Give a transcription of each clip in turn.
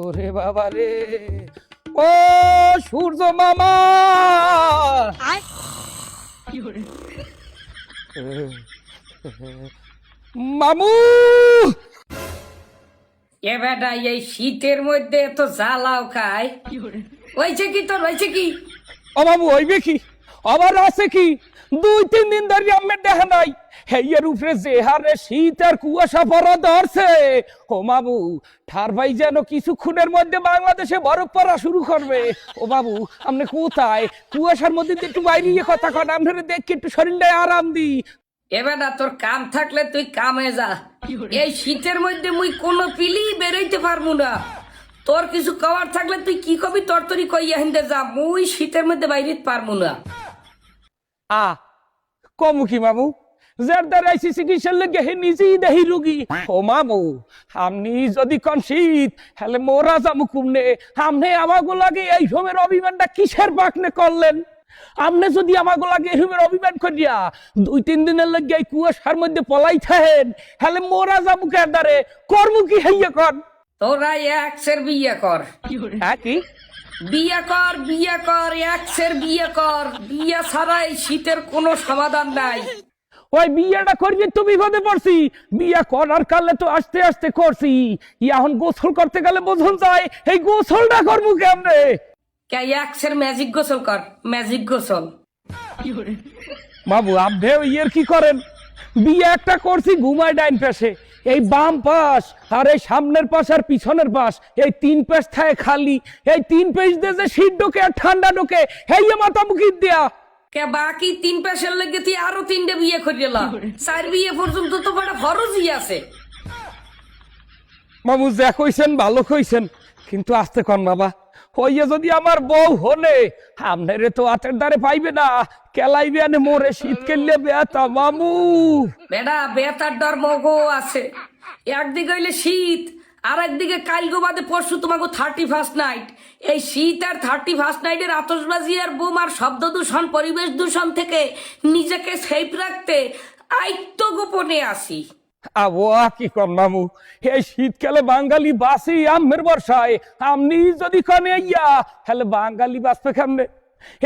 ওরে বাবা রে, ও সূর্য মামা, মামু। এ বেটা এই শীতের মধ্যে তো জ্বালাও খায়। হয়েছে কি তোর, হয়েছে কি? ও মামু হইবে কি, আবার আছে কি? 2-3 দিন ধরে আমার দেখা নাই, হেইয়ের উপরে যে হারে শীত আর কুয়াশা পড়া ধরছে। ও মামু, ঠার ভাই যেন কিছুক্ষণের মধ্যে বাংলাদেশে বরফ পড়া শুরু করবে। ও বাবু, আপনি কোথায়? কুয়াশার মধ্যে দিয়ে একটু বাইরে গিয়ে কথা কন, আপনারা দেখি একটু শরীরটায় আরাম দি। এ বেটা তোর কাম থাকলে তুই কামে যা। এই শীতের মধ্যে মুই কোনো পিলি বেরোইতে পারবো না। তোর কিছু কভার থাকলে তুই কি কবি তরতরি কইয়া হিন্দে যা, মুই শীতের মধ্যে বাইরে পারবো না। কমু কি মামু, যার দ্বারা চিকিৎসার লেগে হে নিজেই দেহি রোগী। ও মামু, আপনি যদি কন শীত, হলে মোরা যাবো কুমনে। আপনি আমাগো লাগে এই সময়ের অভিমানটা কিসের বাকনে করলেন? আপনি যদি আমাগো লাগে এই সময়ের অভিমান করিয়া 2-3 দিনের লেগে এই কুয়াশার মধ্যে পলাই থাকেন, হলে মোরা যাবো কে দ্বারে কর্ম কি হইয়া কন? তোরা একসের বিয়ে কর। হ্যাঁ কি? বিয়ে কর, বিয়ে কর, একসের বিয়ে কর। বিয়ে ছাড়াই শীতের কোনো সমাধান নাই। ওই বিয়েটা করবি তো বিপদে পড়ছি। বিয়ে করার কালে তো আস্তে আস্তে করছি, এখন গোসল করতে গেলে বোঝন যায় এই গোসলটা করবো কেমনে? কে একসের ম্যাজিক গোসল কর, ম্যাজিক গোসল। বাবু আপনি ইয়ের কি করেন? বিয়ে একটা করছি ঘুমায় ডাইন পাশে, এই বাম পাশ আর এই সামনের পাশ আর পিছনের পাশ, এই 3 পাশ থাকে খালি। এই 3 পাশ দিয়ে যে শীত ঢোকে আর ঠান্ডা ঢোকে, হেই মাথা মুখি দেয়া। কে বাকি 3 পেশের লেগে তুই আরো 3টে বিয়ে করিলা। 4 বিয়ে পর্যন্ত তো বড় ফরজই আছে। বাবু যা কইছেন ভালো কইছেন, কিন্তু আস্তে কন বাবা। হইয়া যদি আমার বউ হলে, আপনারে তো হাতের দ্বারে পাইবে না, কেলাইবে আনে মোরে শীত কেললে বেতা মামু। বেটা বেতার ডর মগো আছে। একদিকে হইলে শীত, আর একদিকে কালগো বাদে পরশু তোমাকে 31st নাইট। এই শীত আর 31st নাইটের আতশবাজি আর বোম আর শব্দ দূষণ, পরিবেশ দূষণ থেকে নিজেকে সেফ রাখতে আইত্য গোপনে আসি। কি কন মামু, এই শীতকালে বাঙালি বাসি আমের বর্ষায়, আপনি যদি কনে ইয়া তাহলে বাঙালি বাঁচবে কেমনে?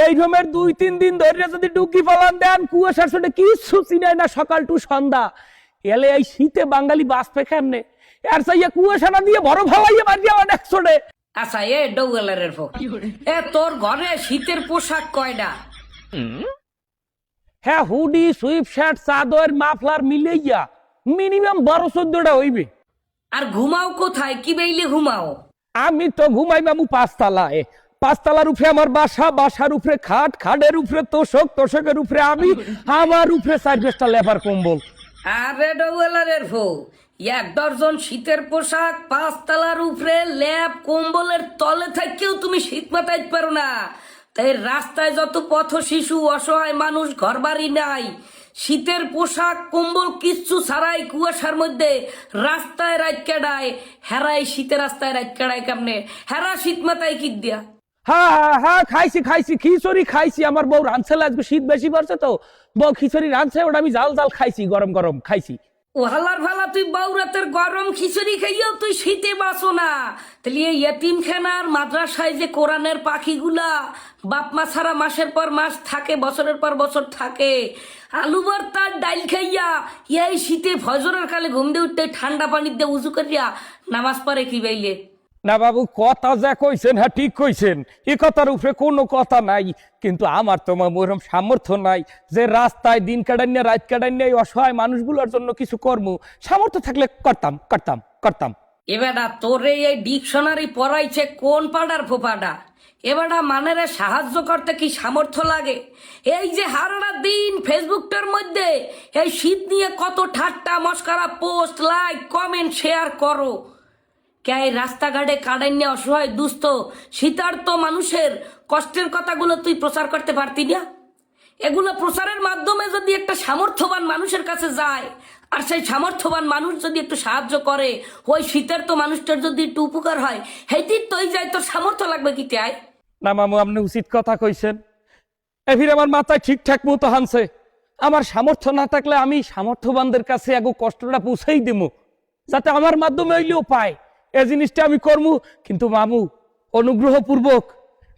এই রকমের 2-3 দিন ধরে যদি ডুকি পালান দেন, কুয়াশার সাথে কিছু চিনায় না সকাল টু সন্ধ্যা, এলে এই শীতে বাঙালি বাঁচবে কেমনে? আর চাইয়া কুয়াশা না দিয়ে বড় ভাবাইয়া মারি আমার একশোটে। আচ্ছা এ ডৌগেলারের ফো, এ তোর ঘরে শীতের পোশাক কয়টা? হ্যাঁ, হুডি, সুইপ শার্ট, চাদর, মাফলার মিলাইয়া মিনিমাম 12-14টা হইবে। আর ঘুমাও কোথায়, কি বেইলে ঘুমাও? আমি তো ঘুমাই মামু 5 তলায়। 5 তলার উপরে আমার বাসা, বাসার উপরে খাট, খাটের উপরে তোষক, তোষকের উপরে আমি, আমার উপরে 4-5টা লেবার কম্বল। আরে ডৌগেলারের ফো, 1 ডজন শীতের পোশাক, 5 তলার উপরে ল্যাব কম্বলের তলে থাকেও তুমি শীত মাতাইতে পারো না। তাই রাস্তায় যত পথ শিশু, অসহায় মানুষ, ঘরবাড়ি নাই, শীতের পোশাক কম্বল কিচ্ছু ছাড়াই কুয়াশার মধ্যে রাস্তায় রাত কাটায়। হেরাই শীতের রাস্তায় রাত কাটায় কেমনে? হেরা শীত মাথায় কি দিয়া? হ্যাঁ খাইছি খিচুড়ি খাইছি। আমার বউ রাঁধছে, আজকে শীত বেশি পড়ছে তো বউ খিচুড়ি রাঁধছে, ওটা আমি জাল জাল খাইছি, গরম গরম খাইছি। ও হালার ভালা, তুই বউরাতের গরম খিচুড়ি খাইয়াও তুই শীতে বাঁচো না। তাহলে এই এতিমখানার মাদ্রাসায় যে কোরআনের পাখিগুলা বাপ মা ছাড়া মাসের পর মাস থাকে, বছরের পর বছর থাকে, আলু ভর্তার ডাইল খাইয়া এই শীতে ফজরের কালে ঘুম দিয়ে উঠতে ঠান্ডা পানির দিয়ে উজু করিয়া নামাজ পড়ে কি বাইলে? না বাবু, কথা যা কইছেন হ্যাঁ ঠিক কইছেন, এ কথার উপরে কোনো কথা নাই। কিন্তু আমার তো ওরকম সামর্থ্য নাই যে রাস্তায় দিন কাটাইনে রাত কাটাইনে এই অসহায় মানুষগুলোর জন্য কিছু কর্ম। সামর্থ্য থাকলে করতাম। এবারা তোরে এই ডিকশনারি পড়াইছে কোন পাড়ার ফোপাটা? এবারা মানেরে সাহায্য করতে কি সামর্থ্য লাগে? এই যে হারাটা দিন ফেসবুকটার মধ্যে এই শীত নিয়ে কত ঠাট্টা মস্করা, পোস্ট, লাইক, কমেন্ট, শেয়ার করো। কে রাস্তাঘাটে কাটাইনে অসহায় দুস্থ শীতার্ত মানুষের কষ্টের কথাগুলো তুই প্রচার করতে পারতি না? এগুলো প্রচারের মাধ্যমে যদি একটা সামর্থ্যবান মানুষের কাছে যায়, আর সেই সামর্থ্যবান মানুষ যদি একটু সাহায্য করে, ওই শীতের তো মানুষটার যদি একটু উপকার হয়, হেতির তো যায়, তোর সামর্থ্য লাগবে কি তাই? না মামু, আপনি উচিত কথা কইছেন। এফির আমার মাথায় ঠিকঠাক মতো হানছে। আমার সামর্থ্য না থাকলে আমি সামর্থ্যবানদের কাছে এগো কষ্টটা পৌঁছেই দেবো, যাতে আমার মাধ্যমে হইলেও পায়। এই জিনিসটা আমি করমু, কিন্তু মামু অনুগ্রহপূর্বক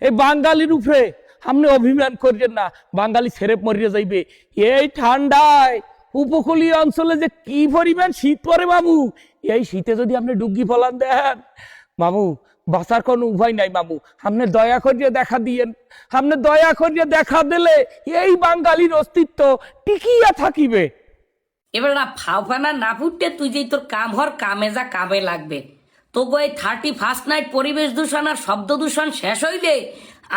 এই বাঙালির উপরে আপনি অভিমান করবেন না, বাঙালি ছেড়ে মরিয়ে যাইবে। এই ঠান্ডায় উপকূলীয় অঞ্চলে যে কি পরিমাণ শীত পড়ে মামু, এই শীতে যদি আপনি ডুগি ফলান দেন মামু, বাঁচার কোনো উপায় নাই মামু। আপনি দয়া করিয়ে দেখা দিয়েন, আপনি দয়া করিয়ে দেখা দিলে এই বাঙালির অস্তিত্ব টিকিয়া থাকিবে। এবার না ফাওফানা না ফুটতে তুই যেই তোর কাম হর কামে যা কামে লাগবে। তোগো এই 31st নাইট পরিবেশ দূষণ আর শব্দ দূষণ শেষ হইলে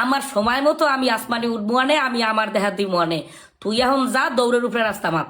আমার সময় মতো আমি আসমানে উঠবো আনে, আমি আমার দেহা দিব আনে। তুই এখন যা, দৌড়ের উপরে রাস্তা মাপ।